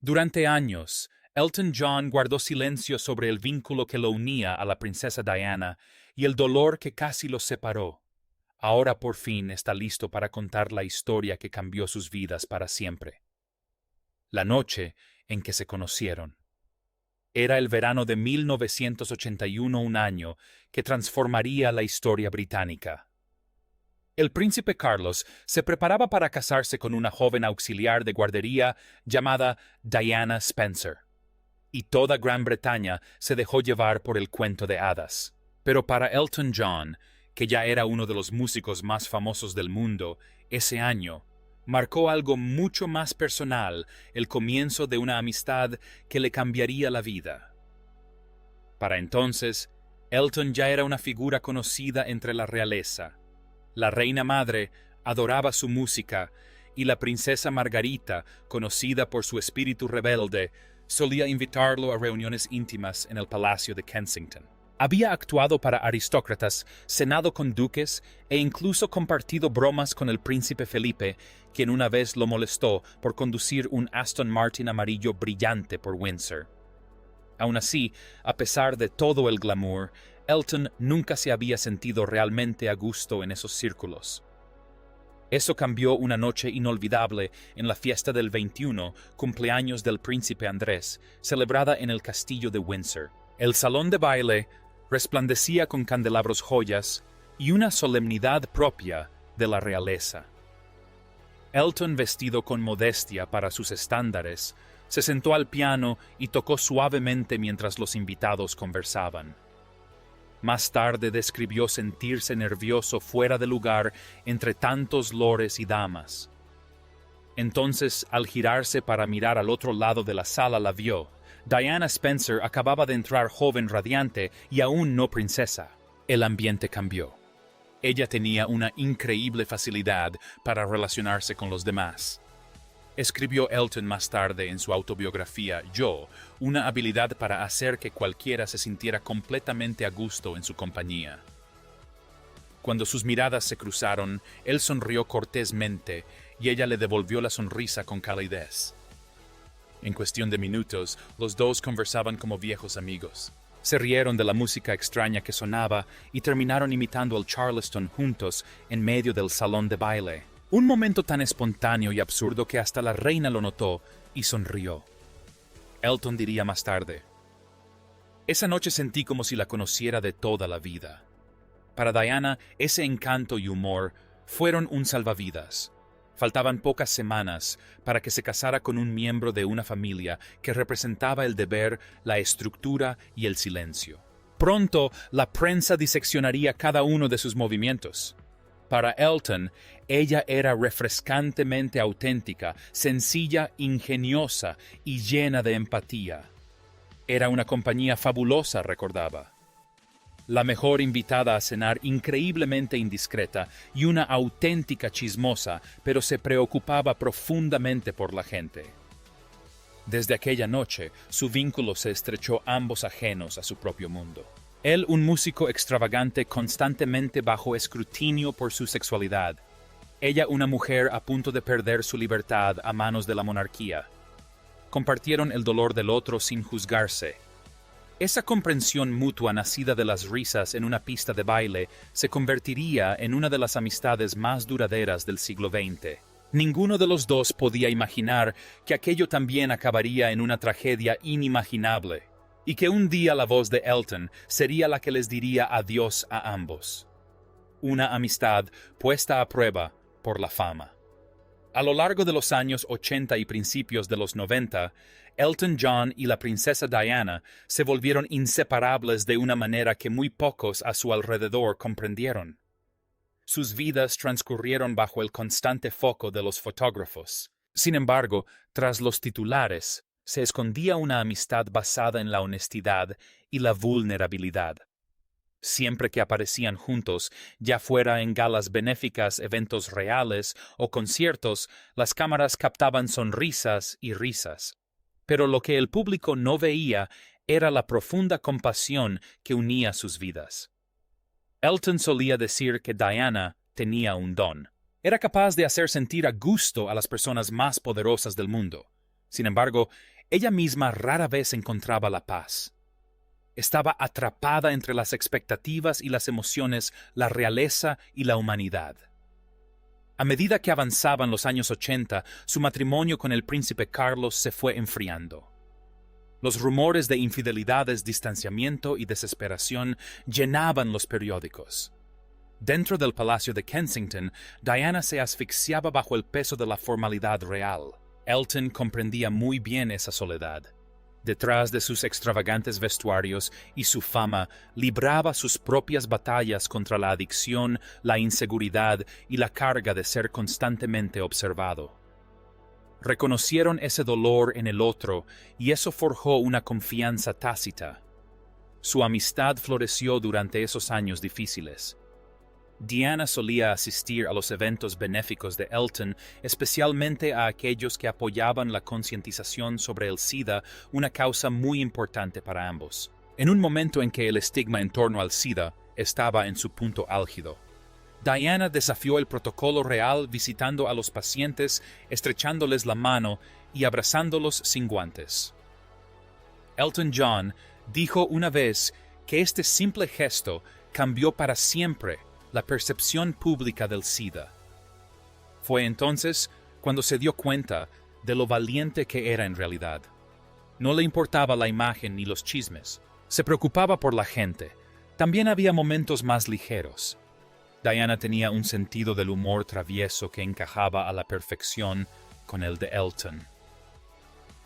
Durante años, Elton John guardó silencio sobre el vínculo que lo unía a la princesa Diana y el dolor que casi los separó. Ahora por fin está listo para contar la historia que cambió sus vidas para siempre. La noche en que se conocieron. Era el verano de 1981, un año que transformaría la historia británica. El príncipe Carlos se preparaba para casarse con una joven auxiliar de guardería llamada Diana Spencer. Y toda Gran Bretaña se dejó llevar por el cuento de hadas. Pero para Elton John, que ya era uno de los músicos más famosos del mundo, ese año marcó algo mucho más personal, el comienzo de una amistad que le cambiaría la vida. Para entonces, Elton ya era una figura conocida entre la realeza. La reina madre adoraba su música y la princesa Margarita, conocida por su espíritu rebelde, solía invitarlo a reuniones íntimas en el Palacio de Kensington. Había actuado para aristócratas, cenado con duques e incluso compartido bromas con el príncipe Felipe, quien una vez lo molestó por conducir un Aston Martin amarillo brillante por Windsor. Aun así, a pesar de todo el glamour, Elton nunca se había sentido realmente a gusto en esos círculos. Eso cambió una noche inolvidable en la fiesta del 21 cumpleaños del príncipe Andrés, celebrada en el castillo de Windsor. El salón de baile resplandecía con candelabros joyas y una solemnidad propia de la realeza. Elton, vestido con modestia para sus estándares, se sentó al piano y tocó suavemente mientras los invitados conversaban. Más tarde describió sentirse nervioso fuera de lugar entre tantos lores y damas. Entonces, al girarse para mirar al otro lado de la sala, la vio. Diana Spencer acababa de entrar joven, radiante y aún no princesa. El ambiente cambió. Ella tenía una increíble facilidad para relacionarse con los demás. Escribió Elton más tarde en su autobiografía Yo, una habilidad para hacer que cualquiera se sintiera completamente a gusto en su compañía. Cuando sus miradas se cruzaron, él sonrió cortésmente y ella le devolvió la sonrisa con calidez. En cuestión de minutos, los dos conversaban como viejos amigos. Se rieron de la música extraña que sonaba y terminaron imitando el Charleston juntos en medio del salón de baile. Un momento tan espontáneo y absurdo que hasta la reina lo notó y sonrió. Elton diría más tarde: esa noche sentí como si la conociera de toda la vida. Para Diana, ese encanto y humor fueron un salvavidas. Faltaban pocas semanas para que se casara con un miembro de una familia que representaba el deber, la estructura y el silencio. Pronto, la prensa diseccionaría cada uno de sus movimientos. Para Elton, ella era refrescantemente auténtica, sencilla, ingeniosa y llena de empatía. Era una compañía fabulosa, recordaba. La mejor invitada a cenar, increíblemente indiscreta y una auténtica chismosa, pero se preocupaba profundamente por la gente. Desde aquella noche, su vínculo se estrechó, ambos ajenos a su propio mundo. Él, un músico extravagante constantemente bajo escrutinio por su sexualidad. Ella, una mujer a punto de perder su libertad a manos de la monarquía. Compartieron el dolor del otro sin juzgarse. Esa comprensión mutua nacida de las risas en una pista de baile se convertiría en una de las amistades más duraderas del siglo XX. Ninguno de los dos podía imaginar que aquello también acabaría en una tragedia inimaginable, y que un día la voz de Elton sería la que les diría adiós a ambos. Una amistad puesta a prueba por la fama. A lo largo de los años 80 y principios de los 90, Elton John y la princesa Diana se volvieron inseparables de una manera que muy pocos a su alrededor comprendieron. Sus vidas transcurrieron bajo el constante foco de los fotógrafos. Sin embargo, tras los titulares, se escondía una amistad basada en la honestidad y la vulnerabilidad. Siempre que aparecían juntos, ya fuera en galas benéficas, eventos reales o conciertos, las cámaras captaban sonrisas y risas. Pero lo que el público no veía era la profunda compasión que unía sus vidas. Elton solía decir que Diana tenía un don. Era capaz de hacer sentir a gusto a las personas más poderosas del mundo. Sin embargo, Ella misma rara vez encontraba la paz. Estaba atrapada entre las expectativas y las emociones, la realeza y la humanidad. A medida que avanzaban los años 80, su matrimonio con el príncipe Carlos se fue enfriando. Los rumores de infidelidades, distanciamiento y desesperación llenaban los periódicos. Dentro del Palacio de Kensington, Diana se asfixiaba bajo el peso de la formalidad real. Elton comprendía muy bien esa soledad. Detrás de sus extravagantes vestuarios y su fama, libraba sus propias batallas contra la adicción, la inseguridad y la carga de ser constantemente observado. Reconocieron ese dolor en el otro y eso forjó una confianza tácita. Su amistad floreció durante esos años difíciles. Diana solía asistir a los eventos benéficos de Elton, especialmente a aquellos que apoyaban la concientización sobre el SIDA, una causa muy importante para ambos. En un momento en que el estigma en torno al SIDA estaba en su punto álgido, Diana desafió el protocolo real visitando a los pacientes, estrechándoles la mano y abrazándolos sin guantes. Elton John dijo una vez que este simple gesto cambió para siempre la percepción pública del SIDA. Fue entonces cuando se dio cuenta de lo valiente que era en realidad. No le importaba la imagen ni los chismes. Se preocupaba por la gente. También había momentos más ligeros. Diana tenía un sentido del humor travieso que encajaba a la perfección con el de Elton.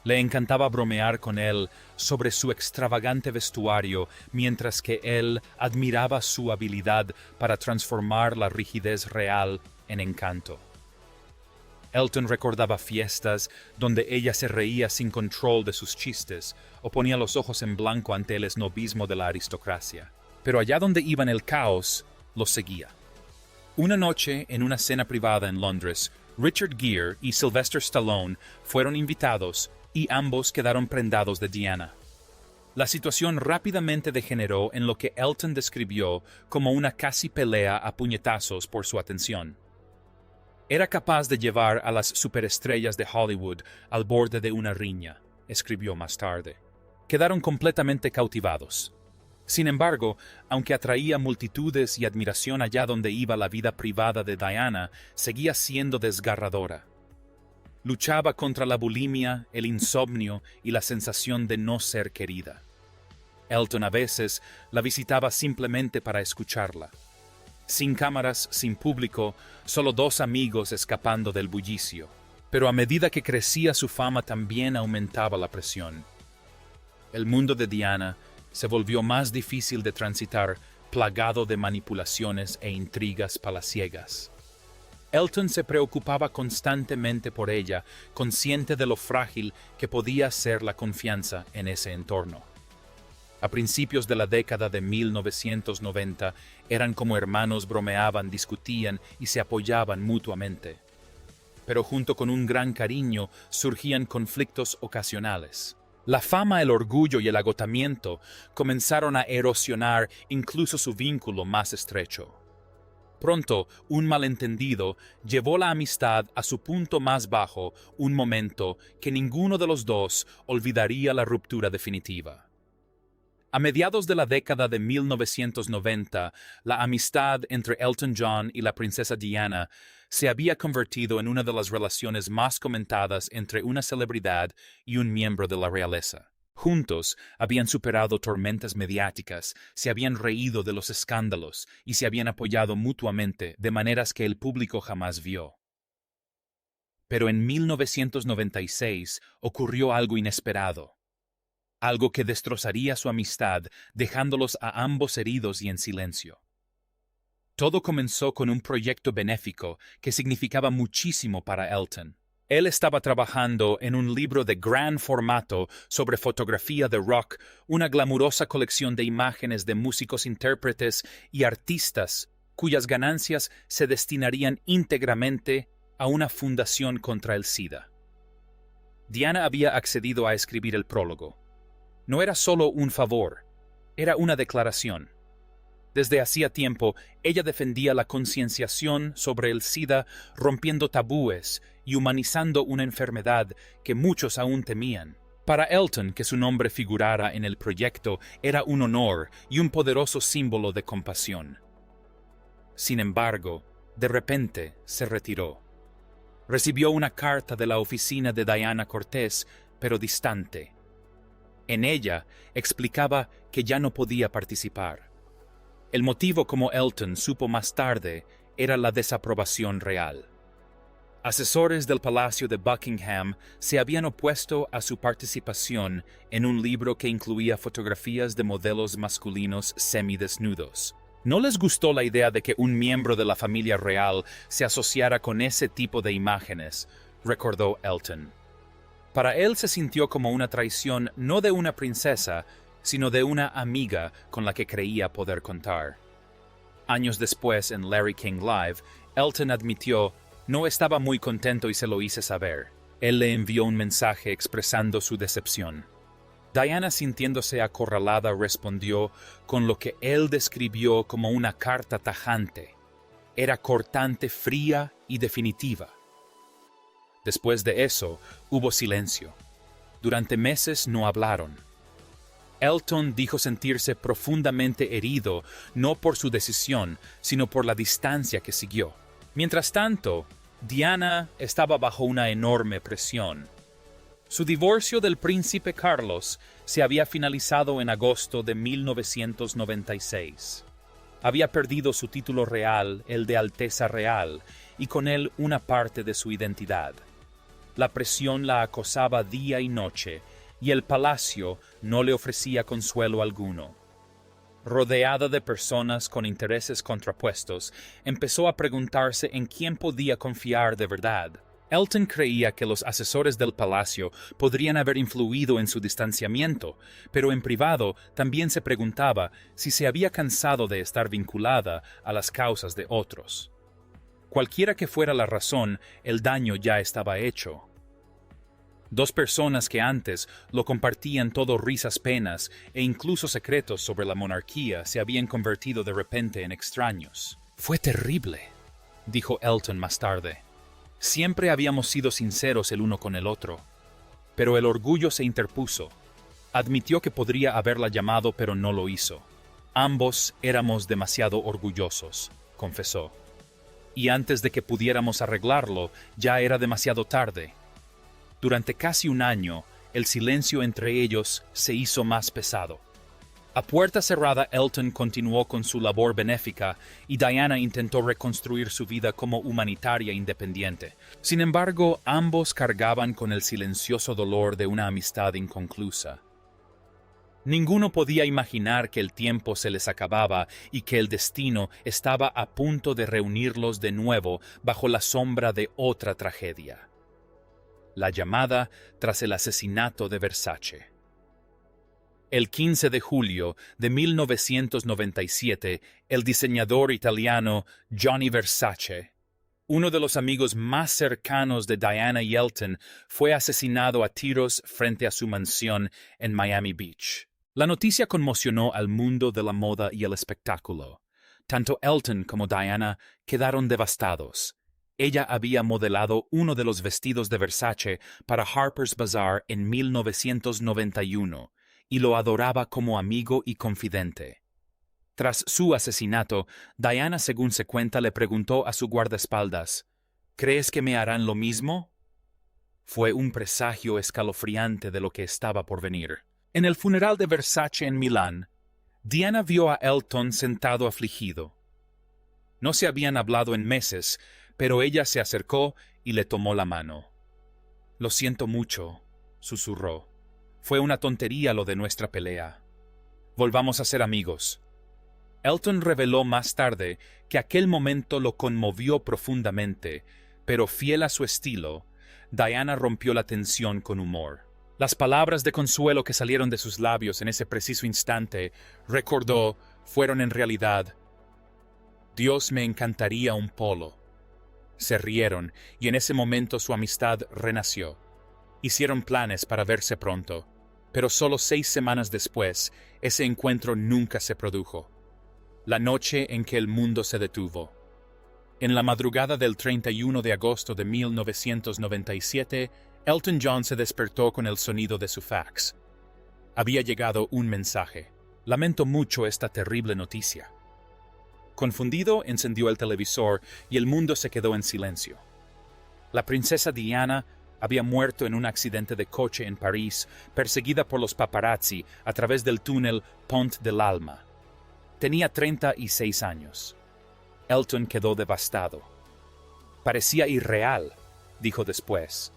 Le encantaba bromear con él sobre su extravagante vestuario, mientras que él admiraba su habilidad para transformar la rigidez real en encanto. Elton recordaba fiestas donde ella se reía sin control de sus chistes o ponía los ojos en blanco ante el esnobismo de la aristocracia. Pero allá donde iban el caos, los seguía. Una noche, en una cena privada en Londres, Richard Gere y Sylvester Stallone fueron invitados y ambos quedaron prendados de Diana. La situación rápidamente degeneró en lo que Elton describió como una casi pelea a puñetazos por su atención. Era capaz de llevar a las superestrellas de Hollywood al borde de una riña, escribió más tarde. Quedaron completamente cautivados. Sin embargo, aunque atraía multitudes y admiración allá donde iba, la vida privada de Diana seguía siendo desgarradora. Luchaba contra la bulimia, el insomnio y la sensación de no ser querida. Elton a veces la visitaba simplemente para escucharla. Sin cámaras, sin público, solo dos amigos escapando del bullicio. Pero a medida que crecía su fama también aumentaba la presión. El mundo de Diana se volvió más difícil de transitar, plagado de manipulaciones e intrigas palaciegas. Elton se preocupaba constantemente por ella, consciente de lo frágil que podía ser la confianza en ese entorno. A principios de la década de 1990, eran como hermanos, bromeaban, discutían y se apoyaban mutuamente. Pero junto con un gran cariño surgían conflictos ocasionales. La fama, el orgullo y el agotamiento comenzaron a erosionar incluso su vínculo más estrecho. Pronto, un malentendido llevó la amistad a su punto más bajo, un momento que ninguno de los dos olvidaría la ruptura definitiva. A mediados de la década de 1990, la amistad entre Elton John y la princesa Diana se había convertido en una de las relaciones más comentadas entre una celebridad y un miembro de la realeza. Juntos habían superado tormentas mediáticas, se habían reído de los escándalos y se habían apoyado mutuamente de maneras que el público jamás vio. Pero en 1996 ocurrió algo inesperado, algo que destrozaría su amistad, dejándolos a ambos heridos y en silencio. Todo comenzó con un proyecto benéfico que significaba muchísimo para Elton. Él estaba trabajando en un libro de gran formato sobre fotografía de rock, una glamurosa colección de imágenes de músicos, intérpretes y artistas cuyas ganancias se destinarían íntegramente a una fundación contra el SIDA. Diana había accedido a escribir el prólogo. No era solo un favor, era una declaración. Desde hacía tiempo, ella defendía la concienciación sobre el SIDA, rompiendo tabúes y humanizando una enfermedad que muchos aún temían. Para Elton, que su nombre figurara en el proyecto era un honor y un poderoso símbolo de compasión. Sin embargo, de repente se retiró. Recibió una carta de la oficina de Diana Cortés, pero distante. En ella explicaba que ya no podía participar. El motivo, como Elton supo más tarde, era la desaprobación real. Asesores del Palacio de Buckingham se habían opuesto a su participación en un libro que incluía fotografías de modelos masculinos semidesnudos. No les gustó la idea de que un miembro de la familia real se asociara con ese tipo de imágenes, recordó Elton. Para él se sintió como una traición no de una princesa, sino de una amiga con la que creía poder contar. Años después, en Larry King Live, Elton admitió: "No estaba muy contento y se lo hice saber". Él le envió un mensaje expresando su decepción. Diana, sintiéndose acorralada, respondió con lo que él describió como una carta tajante. Era cortante, fría y definitiva. Después de eso, hubo silencio. Durante meses no hablaron. Elton dijo sentirse profundamente herido, no por su decisión, sino por la distancia que siguió. Mientras tanto, Diana estaba bajo una enorme presión. Su divorcio del príncipe Carlos se había finalizado en agosto de 1996. Había perdido su título real, el de Alteza Real, y con él una parte de su identidad. La presión la acosaba día y noche, y el palacio no le ofrecía consuelo alguno. Rodeada de personas con intereses contrapuestos, empezó a preguntarse en quién podía confiar de verdad. Elton creía que los asesores del palacio podrían haber influido en su distanciamiento, pero en privado también se preguntaba si se había cansado de estar vinculada a las causas de otros. Cualquiera que fuera la razón, el daño ya estaba hecho. Dos personas que antes lo compartían todo risas, penas e incluso secretos sobre la monarquía se habían convertido de repente en extraños. «Fue terrible», dijo Elton más tarde. «Siempre habíamos sido sinceros el uno con el otro. Pero el orgullo se interpuso. Admitió que podría haberla llamado, pero no lo hizo. Ambos éramos demasiado orgullosos», confesó. «Y antes de que pudiéramos arreglarlo, ya era demasiado tarde». Durante casi un año, el silencio entre ellos se hizo más pesado. A puerta cerrada, Elton continuó con su labor benéfica y Diana intentó reconstruir su vida como humanitaria independiente. Sin embargo, ambos cargaban con el silencioso dolor de una amistad inconclusa. Ninguno podía imaginar que el tiempo se les acababa y que el destino estaba a punto de reunirlos de nuevo bajo la sombra de otra tragedia. La llamada tras el asesinato de Versace. El 15 de julio de 1997, el diseñador italiano Gianni Versace, uno de los amigos más cercanos de Diana y Elton, fue asesinado a tiros frente a su mansión en Miami Beach. La noticia conmocionó al mundo de la moda y el espectáculo. Tanto Elton como Diana quedaron devastados. Ella había modelado uno de los vestidos de Versace para Harper's Bazaar en 1991 y lo adoraba como amigo y confidente. Tras su asesinato, Diana, según se cuenta, le preguntó a su guardaespaldas: «¿Crees que me harán lo mismo?». Fue un presagio escalofriante de lo que estaba por venir. En el funeral de Versace en Milán, Diana vio a Elton sentado afligido. No se habían hablado en meses, pero ella se acercó y le tomó la mano. «Lo siento mucho», susurró. «Fue una tontería lo de nuestra pelea. Volvamos a ser amigos». Elton reveló más tarde que aquel momento lo conmovió profundamente, pero fiel a su estilo, Diana rompió la tensión con humor. Las palabras de consuelo que salieron de sus labios en ese preciso instante, recordó, fueron en realidad: «Dios, me encantaría un polo». Se rieron y en ese momento su amistad renació. Hicieron planes para verse pronto, pero solo 6 semanas después, ese encuentro nunca se produjo. La noche en que el mundo se detuvo. En la madrugada del 31 de agosto de 1997, Elton John se despertó con el sonido de su fax. Había llegado un mensaje. Lamento mucho esta terrible noticia. Confundido, encendió el televisor y el mundo se quedó en silencio. La princesa Diana había muerto en un accidente de coche en París, perseguida por los paparazzi a través del túnel Pont de l'Alma. Tenía 36 años. Elton quedó devastado. Parecía irreal, dijo después.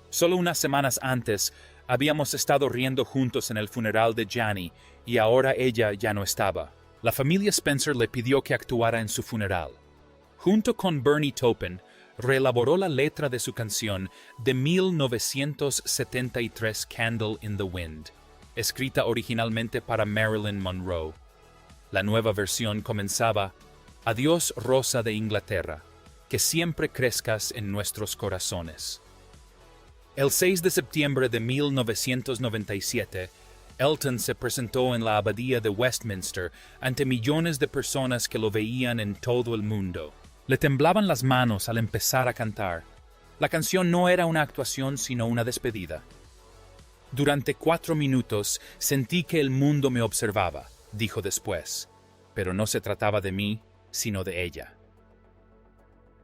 Solo unas semanas antes habíamos estado riendo juntos en el funeral de Gianni y ahora ella ya no estaba. La familia Spencer le pidió que actuara en su funeral. Junto con Bernie Taupin, reelaboró la letra de su canción de 1973 Candle in the Wind, escrita originalmente para Marilyn Monroe. La nueva versión comenzaba: Adiós, Rosa de Inglaterra, que siempre crezcas en nuestros corazones. El 6 de septiembre de 1997, Elton se presentó en la abadía de Westminster ante millones de personas que lo veían en todo el mundo. Le temblaban las manos al empezar a cantar. La canción no era una actuación sino una despedida. Durante 4 minutos sentí que el mundo me observaba, dijo después, pero no se trataba de mí, sino de ella.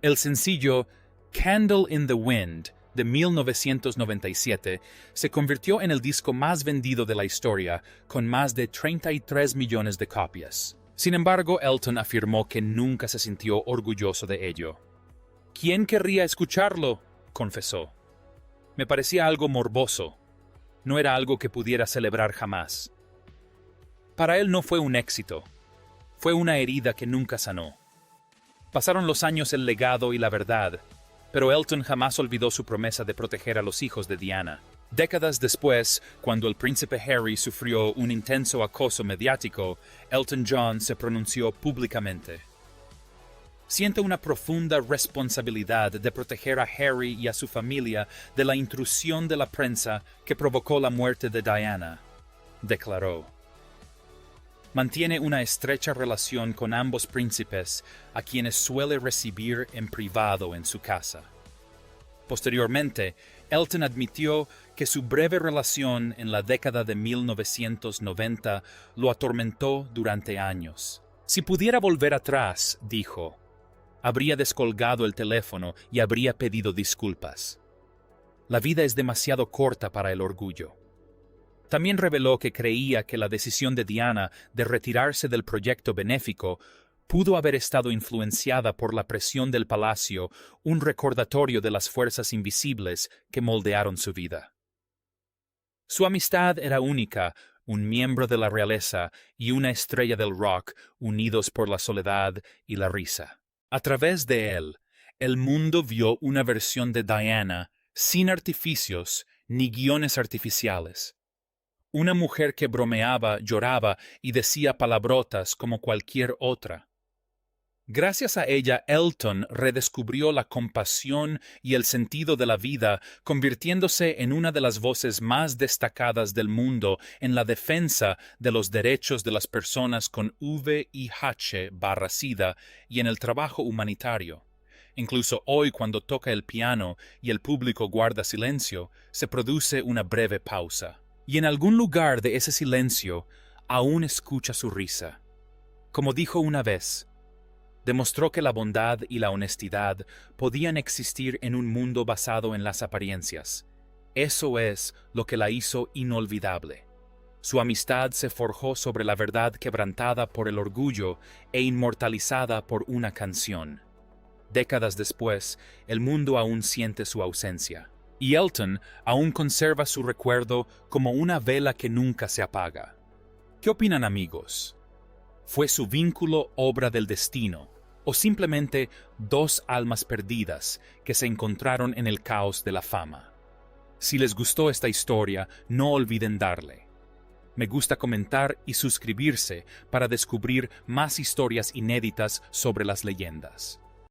El sencillo Candle in the Wind de 1997 se convirtió en el disco más vendido de la historia, con más de 33 millones de copias. Sin embargo, Elton afirmó que nunca se sintió orgulloso de ello. ¿Quién querría escucharlo?, confesó. Me parecía algo morboso. No era algo que pudiera celebrar jamás. Para él no fue un éxito. Fue una herida que nunca sanó. Pasaron los años, el legado y la verdad, pero Elton jamás olvidó su promesa de proteger a los hijos de Diana. Décadas después, cuando el príncipe Harry sufrió un intenso acoso mediático, Elton John se pronunció públicamente. Siento una profunda responsabilidad de proteger a Harry y a su familia de la intrusión de la prensa que provocó la muerte de Diana, declaró. Mantiene una estrecha relación con ambos príncipes, a quienes suele recibir en privado en su casa. Posteriormente, Elton admitió que su breve relación en la década de 1990 lo atormentó durante años. Si pudiera volver atrás, dijo, habría descolgado el teléfono y habría pedido disculpas. La vida es demasiado corta para el orgullo. También reveló que creía que la decisión de Diana de retirarse del proyecto benéfico pudo haber estado influenciada por la presión del palacio, un recordatorio de las fuerzas invisibles que moldearon su vida. Su amistad era única, un miembro de la realeza y una estrella del rock unidos por la soledad y la risa. A través de él, el mundo vio una versión de Diana sin artificios ni guiones artificiales. Una mujer que bromeaba, lloraba y decía palabrotas como cualquier otra. Gracias a ella, Elton redescubrió la compasión y el sentido de la vida, convirtiéndose en una de las voces más destacadas del mundo en la defensa de los derechos de las personas con VIH/SIDA y en el trabajo humanitario. Incluso hoy, cuando toca el piano y el público guarda silencio, se produce una breve pausa. Y en algún lugar de ese silencio aún escucha su risa. Como dijo una vez, demostró que la bondad y la honestidad podían existir en un mundo basado en las apariencias. Eso es lo que la hizo inolvidable. Su amistad se forjó sobre la verdad quebrantada por el orgullo e inmortalizada por una canción. Décadas después, el mundo aún siente su ausencia. Y Elton aún conserva su recuerdo como una vela que nunca se apaga. ¿Qué opinan, amigos? ¿Fue su vínculo obra del destino o simplemente dos almas perdidas que se encontraron en el caos de la fama? Si les gustó esta historia, no olviden darle me gusta, comentar y suscribirse para descubrir más historias inéditas sobre las leyendas.